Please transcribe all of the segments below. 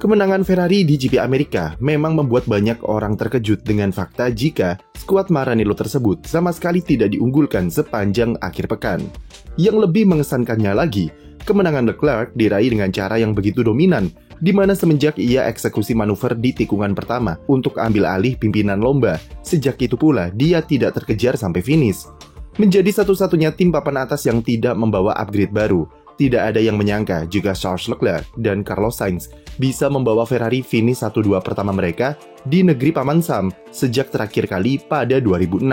Kemenangan Ferrari di GP Amerika memang membuat banyak orang terkejut dengan fakta jika skuad Maranello tersebut sama sekali tidak diunggulkan sepanjang akhir pekan. Yang lebih mengesankannya lagi, kemenangan Leclerc diraih dengan cara yang begitu dominan, di mana semenjak ia eksekusi manuver di tikungan pertama untuk ambil alih pimpinan lomba, sejak itu pula dia tidak terkejar sampai finish. Menjadi satu-satunya tim papan atas yang tidak membawa upgrade baru, tidak ada yang menyangka jika Charles Leclerc dan Carlos Sainz bisa membawa Ferrari finish 1-2 pertama mereka di negeri Paman Sam sejak terakhir kali pada 2006.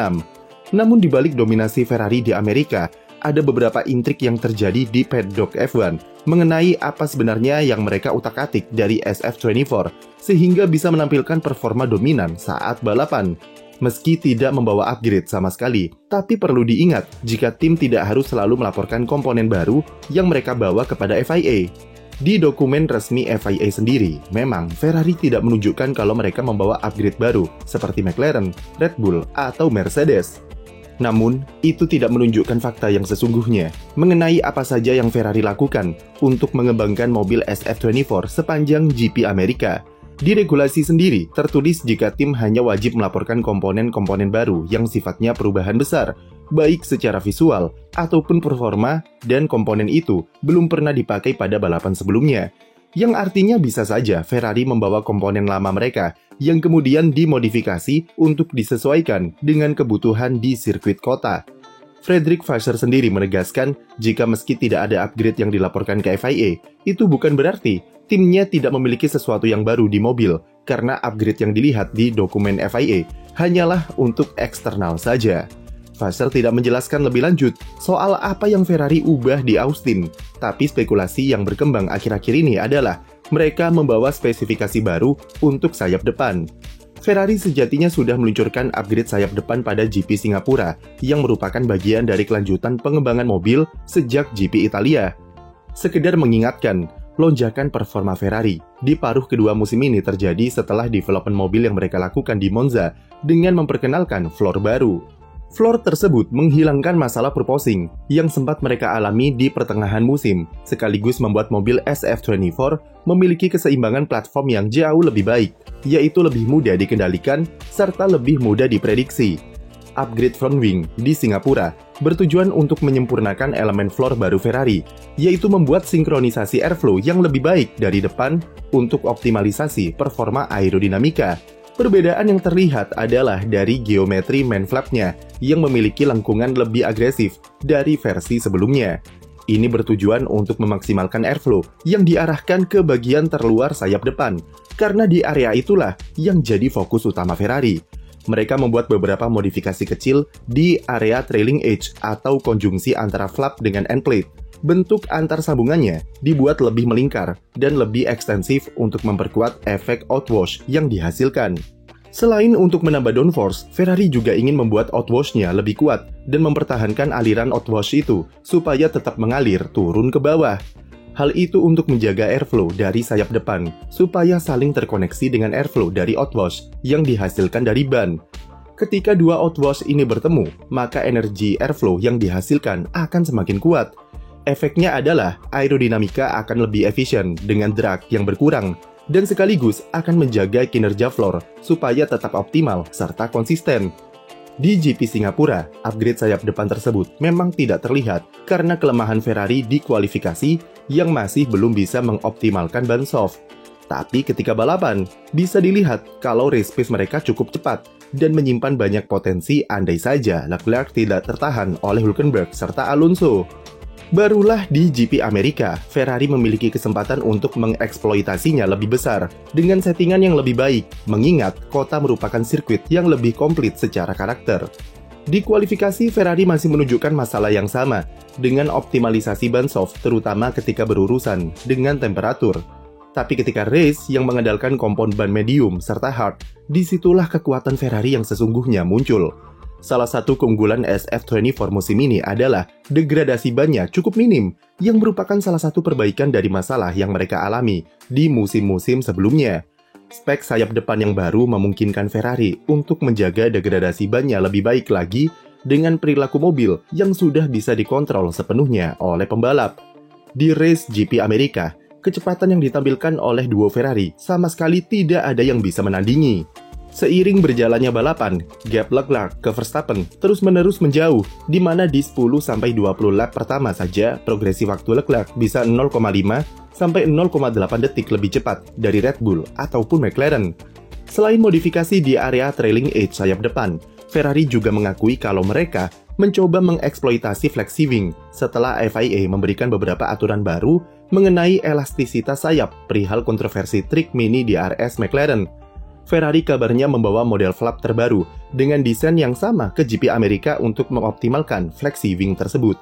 Namun di balik dominasi Ferrari di Amerika, ada beberapa intrik yang terjadi di paddock F1 mengenai apa sebenarnya yang mereka utak-atik dari SF24 sehingga bisa menampilkan performa dominan saat balapan. Meski tidak membawa upgrade sama sekali, tapi perlu diingat jika tim tidak harus selalu melaporkan komponen baru yang mereka bawa kepada FIA. Di dokumen resmi FIA sendiri, memang Ferrari tidak menunjukkan kalau mereka membawa upgrade baru seperti McLaren, Red Bull, atau Mercedes. Namun, itu tidak menunjukkan fakta yang sesungguhnya mengenai apa saja yang Ferrari lakukan untuk mengembangkan mobil SF24 sepanjang GP Amerika. Di regulasi sendiri, tertulis jika tim hanya wajib melaporkan komponen-komponen baru yang sifatnya perubahan besar, baik secara visual ataupun performa, dan komponen itu belum pernah dipakai pada balapan sebelumnya. Yang artinya bisa saja Ferrari membawa komponen lama mereka yang kemudian dimodifikasi untuk disesuaikan dengan kebutuhan di sirkuit kota. Frederick Vasseur sendiri menegaskan jika meski tidak ada upgrade yang dilaporkan ke FIA, itu bukan berarti timnya tidak memiliki sesuatu yang baru di mobil, karena upgrade yang dilihat di dokumen FIA hanyalah untuk eksternal saja. Vasseur tidak menjelaskan lebih lanjut soal apa yang Ferrari ubah di Austin, tapi spekulasi yang berkembang akhir-akhir ini adalah mereka membawa spesifikasi baru untuk sayap depan. Ferrari sejatinya sudah meluncurkan upgrade sayap depan pada GP Singapura, yang merupakan bagian dari kelanjutan pengembangan mobil sejak GP Italia. Sekedar mengingatkan, lonjakan performa Ferrari di paruh kedua musim ini terjadi setelah development mobil yang mereka lakukan di Monza dengan memperkenalkan floor baru. Floor tersebut menghilangkan masalah purposing yang sempat mereka alami di pertengahan musim, sekaligus membuat mobil SF24 memiliki keseimbangan platform yang jauh lebih baik, yaitu lebih mudah dikendalikan serta lebih mudah diprediksi. Upgrade front wing di Singapura bertujuan untuk menyempurnakan elemen floor baru Ferrari, yaitu membuat sinkronisasi airflow yang lebih baik dari depan untuk optimalisasi performa aerodinamika. Perbedaan yang terlihat adalah dari geometri main flap-nya yang memiliki lengkungan lebih agresif dari versi sebelumnya. Ini bertujuan untuk memaksimalkan airflow yang diarahkan ke bagian terluar sayap depan, karena di area itulah yang jadi fokus utama Ferrari. Mereka membuat beberapa modifikasi kecil di area trailing edge atau konjungsi antara flap dengan end plate. Bentuk antar sambungannya dibuat lebih melingkar dan lebih ekstensif untuk memperkuat efek outwash yang dihasilkan. Selain untuk menambah downforce, Ferrari juga ingin membuat outwash-nya lebih kuat dan mempertahankan aliran outwash itu supaya tetap mengalir turun ke bawah. Hal itu untuk menjaga airflow dari sayap depan supaya saling terkoneksi dengan airflow dari outwash yang dihasilkan dari ban. Ketika dua outwash ini bertemu, maka energi airflow yang dihasilkan akan semakin kuat. Efeknya adalah aerodinamika akan lebih efisien dengan drag yang berkurang dan sekaligus akan menjaga kinerja floor supaya tetap optimal serta konsisten. Di GP Singapura, upgrade sayap depan tersebut memang tidak terlihat karena kelemahan Ferrari di kualifikasi yang masih belum bisa mengoptimalkan ban soft. Tapi ketika balapan, bisa dilihat kalau race pace mereka cukup cepat dan menyimpan banyak potensi andai saja Leclerc tidak tertahan oleh Hülkenberg serta Alonso. Barulah di GP Amerika, Ferrari memiliki kesempatan untuk mengeksploitasinya lebih besar dengan settingan yang lebih baik, mengingat kota merupakan sirkuit yang lebih komplit secara karakter. Di kualifikasi, Ferrari masih menunjukkan masalah yang sama dengan optimalisasi ban soft, terutama ketika berurusan dengan temperatur. Tapi ketika race yang mengandalkan kompon ban medium serta hard, disitulah kekuatan Ferrari yang sesungguhnya muncul. Salah satu keunggulan SF24 musim ini adalah degradasi bannya cukup minim, yang merupakan salah satu perbaikan dari masalah yang mereka alami di musim-musim sebelumnya. Spek sayap depan yang baru memungkinkan Ferrari untuk menjaga degradasi bannya lebih baik lagi dengan perilaku mobil yang sudah bisa dikontrol sepenuhnya oleh pembalap. Di race GP Amerika, kecepatan yang ditampilkan oleh duo Ferrari sama sekali tidak ada yang bisa menandingi. Seiring berjalannya balapan, gap Leclerc ke Verstappen terus-menerus menjauh, di mana di 10-20 lap pertama saja progresi waktu Leclerc bisa 0,5 sampai 0,8 detik lebih cepat dari Red Bull ataupun McLaren. Selain modifikasi di area trailing edge sayap depan, Ferrari juga mengakui kalau mereka mencoba mengeksploitasi flexi-wing setelah FIA memberikan beberapa aturan baru mengenai elastisitas sayap perihal kontroversi trik mini DRS McLaren. Ferrari kabarnya membawa model flap terbaru dengan desain yang sama ke GP Amerika untuk mengoptimalkan flexi-wing tersebut.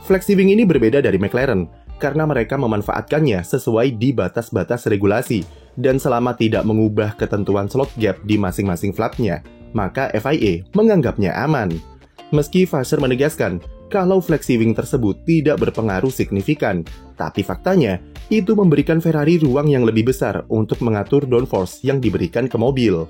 Flexi-wing ini berbeda dari McLaren karena mereka memanfaatkannya sesuai di batas-batas regulasi dan selama tidak mengubah ketentuan slot gap di masing-masing flapnya, maka FIA menganggapnya aman. Meski Vasseur menegaskan kalau flexi-wing tersebut tidak berpengaruh signifikan, tapi faktanya itu memberikan Ferrari ruang yang lebih besar untuk mengatur downforce yang diberikan ke mobil.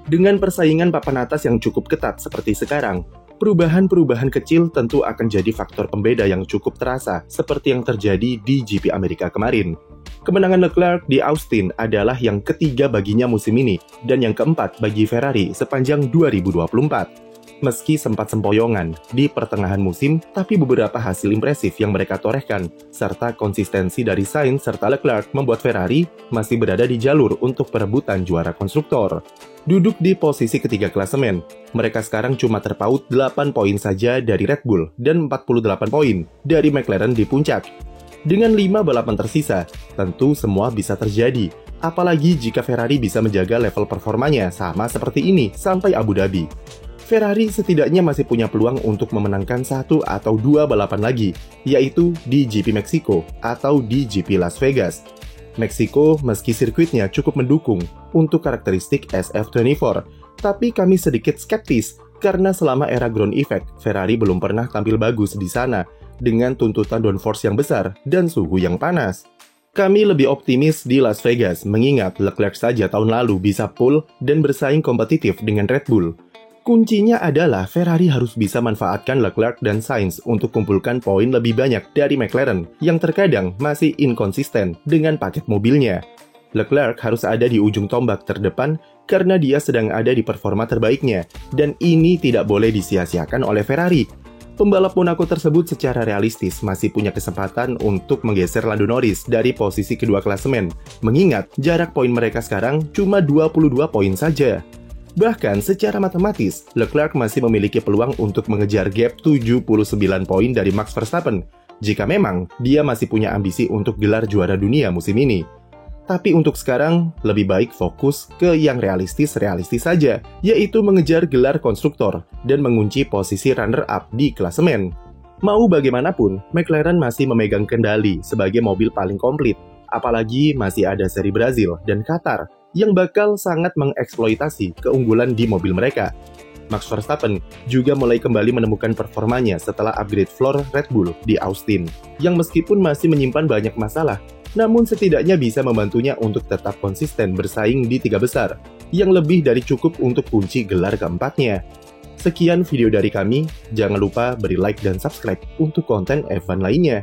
Dengan persaingan papan atas yang cukup ketat seperti sekarang, perubahan-perubahan kecil tentu akan jadi faktor pembeda yang cukup terasa seperti yang terjadi di GP Amerika kemarin. Kemenangan Leclerc di Austin adalah yang ketiga baginya musim ini dan yang keempat bagi Ferrari sepanjang 2024. Meski sempat sempoyongan di pertengahan musim, tapi beberapa hasil impresif yang mereka torehkan, serta konsistensi dari Sainz serta Leclerc membuat Ferrari masih berada di jalur untuk perebutan juara konstruktor. Duduk di posisi ketiga klasemen, mereka sekarang cuma terpaut 8 poin saja dari Red Bull dan 48 poin dari McLaren di puncak. Dengan 5 balapan tersisa, tentu semua bisa terjadi, apalagi jika Ferrari bisa menjaga level performanya sama seperti ini sampai Abu Dhabi. Ferrari setidaknya masih punya peluang untuk memenangkan 1 atau 2 balapan lagi, yaitu di GP Meksiko atau di GP Las Vegas. Meksiko meski sirkuitnya cukup mendukung untuk karakteristik SF24, tapi kami sedikit skeptis karena selama era ground effect, Ferrari belum pernah tampil bagus di sana dengan tuntutan downforce yang besar dan suhu yang panas. Kami lebih optimis di Las Vegas mengingat Leclerc saja tahun lalu bisa pole dan bersaing kompetitif dengan Red Bull. Kuncinya adalah Ferrari harus bisa manfaatkan Leclerc dan Sainz untuk kumpulkan poin lebih banyak dari McLaren yang terkadang masih inkonsisten dengan paket mobilnya. Leclerc harus ada di ujung tombak terdepan karena dia sedang ada di performa terbaiknya, dan ini tidak boleh disia-siakan oleh Ferrari. Pembalap Monaco tersebut secara realistis masih punya kesempatan untuk menggeser Lando Norris dari posisi kedua klasemen, mengingat jarak poin mereka sekarang cuma 22 poin saja. Bahkan secara matematis, Leclerc masih memiliki peluang untuk mengejar gap 79 poin dari Max Verstappen, jika memang dia masih punya ambisi untuk gelar juara dunia musim ini. Tapi untuk sekarang, lebih baik fokus ke yang realistis-realistis saja, yaitu mengejar gelar konstruktor dan mengunci posisi runner-up di klasemen. Mau bagaimanapun, McLaren masih memegang kendali sebagai mobil paling komplit, apalagi masih ada seri Brazil dan Qatar yang bakal sangat mengeksploitasi keunggulan di mobil mereka. Max Verstappen juga mulai kembali menemukan performanya setelah upgrade floor Red Bull di Austin, yang meskipun masih menyimpan banyak masalah, namun setidaknya bisa membantunya untuk tetap konsisten bersaing di 3 besar, yang lebih dari cukup untuk kunci gelar keempatnya. Sekian video dari kami, jangan lupa beri like dan subscribe untuk konten F1 lainnya.